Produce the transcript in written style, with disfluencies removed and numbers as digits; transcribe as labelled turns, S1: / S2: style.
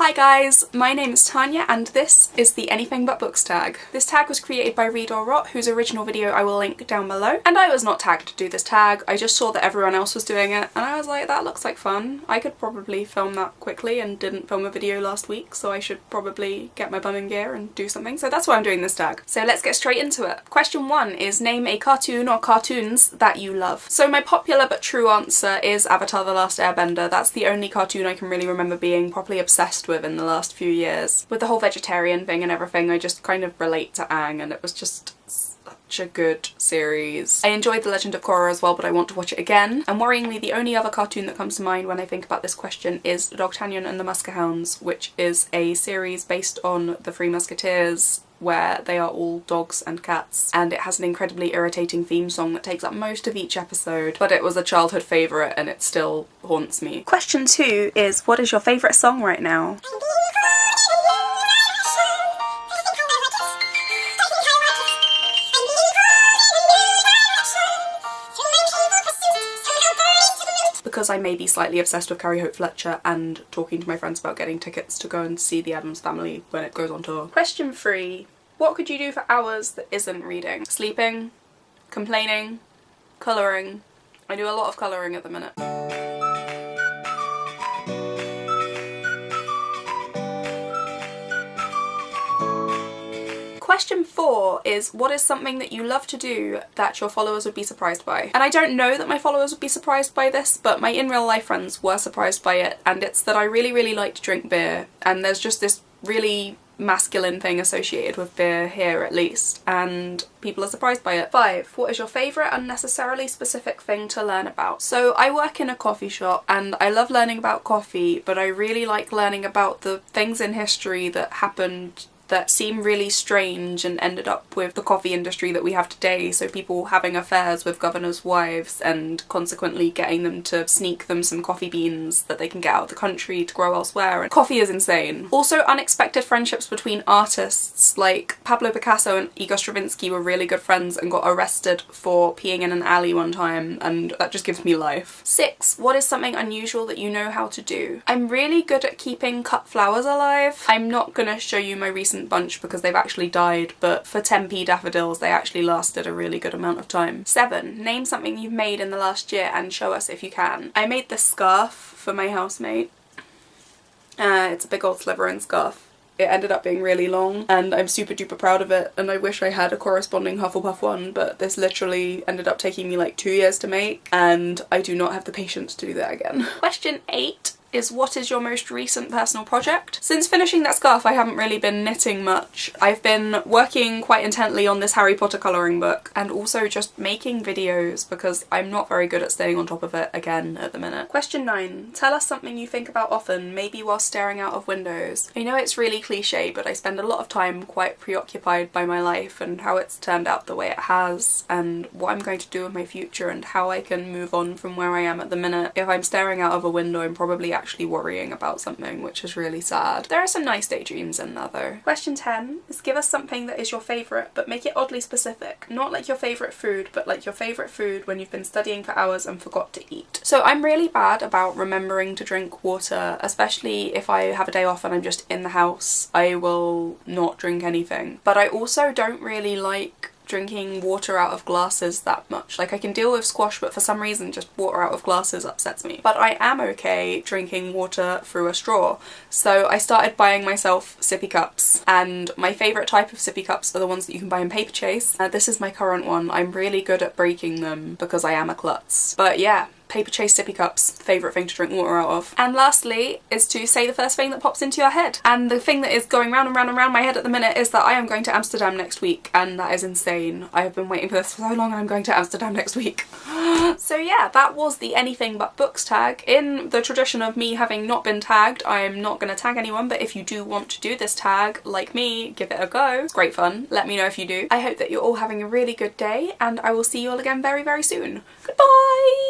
S1: Hi guys, my name is Tanya and this is the Anything But Books tag. This tag was created by Read or Rot, whose original video I will link down below. And I was not tagged to do this tag, I just saw that everyone else was doing it and I was like, that looks like fun. I could probably film that quickly and didn't film a video last week, so I should probably get my bum in gear and do something. So that's why I'm doing this tag. So let's get straight into it. Question 1 is name a cartoon or cartoons that you love. So my popular but true answer is Avatar: The Last Airbender. That's the only cartoon I can really remember being properly obsessed with in the last few years. With the whole vegetarian thing and everything, I just kind of relate to Aang and it was just such a good series. I enjoyed The Legend of Korra as well, but I want to watch it again. And worryingly, the only other cartoon that comes to mind when I think about this question is D'Artagnan and the Muskehounds, which is a series based on the Three Musketeers where they are all dogs and cats, and it has an incredibly irritating theme song that takes up most of each episode, but it was a childhood favourite and it still haunts me. Question 2 is what is your favourite song right now? Because I may be slightly obsessed with Carrie Hope Fletcher and talking to my friends about getting tickets to go and see the Addams Family when it goes on tour. Question 3. What could you do for hours that isn't reading? Sleeping? Complaining? Colouring? I do a lot of colouring at the minute. Question 4 is what is something that you love to do that your followers would be surprised by? And I don't know that my followers would be surprised by this, but my in real life friends were surprised by it, and it's that I really like to drink beer, and there's just this really masculine thing associated with beer here at least, and people are surprised by it. 5. What is your favourite unnecessarily specific thing to learn about? So I work in a coffee shop and I love learning about coffee, but I really like learning about the things in history that happened that seem really strange and ended up with the coffee industry that we have today, so people having affairs with governors' wives and consequently getting them to sneak them some coffee beans that they can get out of the country to grow elsewhere, and coffee is insane. Also unexpected friendships between artists, like Pablo Picasso and Igor Stravinsky were really good friends and got arrested for peeing in an alley one time, and that just gives me life. 6. What is something unusual that you know how to do? I'm really good at keeping cut flowers alive. I'm not gonna show you my recent bunch because they've actually died, but for 10p daffodils they actually lasted a really good amount of time. 7. Name something you've made in the last year and show us if you can. I made this scarf for my housemate. It's a big old sliverin scarf. It ended up being really long and I'm super duper proud of it, and I wish I had a corresponding Hufflepuff one, but this literally ended up taking me like 2 years to make and I do not have the patience to do that again. Question 8 is what is your most recent personal project? Since finishing that scarf I haven't really been knitting much. I've been working quite intently on this Harry Potter colouring book and also just making videos because I'm not very good at staying on top of it again at the minute. Question 9. Tell us something you think about often, maybe while staring out of windows. I know it's really cliche, but I spend a lot of time quite preoccupied by my life and how it's turned out the way it has and what I'm going to do with my future and how I can move on from where I am at the minute. If I'm staring out of a window I'm probably actually worrying about something, which is really sad. There are some nice daydreams in there though. Question 10 is give us something that is your favourite, but make it oddly specific. Not like your favourite food, but like your favourite food when you've been studying for hours and forgot to eat. So I'm really bad about remembering to drink water, especially if I have a day off and I'm just in the house. I will not drink anything. But I also don't really like drinking water out of glasses that much. Like I can deal with squash, but for some reason just water out of glasses upsets me. But I am okay drinking water through a straw. So I started buying myself sippy cups, and my favourite type of sippy cups are the ones that you can buy in Paper Chase. This is my current one. I'm really good at breaking them because I am a klutz. But yeah, Paper Chase sippy cups, favourite thing to drink water out of. And lastly is to say the first thing that pops into your head. And the thing that is going round and round and round my head at the minute is that I am going to Amsterdam next week, and that is insane. I have been waiting for this for so long and I'm going to Amsterdam next week. So yeah, that was the Anything But Books tag. In the tradition of me having not been tagged, I'm not going to tag anyone, but if you do want to do this tag, like me, give it a go. It's great fun. Let me know if you do. I hope that you're all having a really good day, and I will see you all again very, very soon. Goodbye!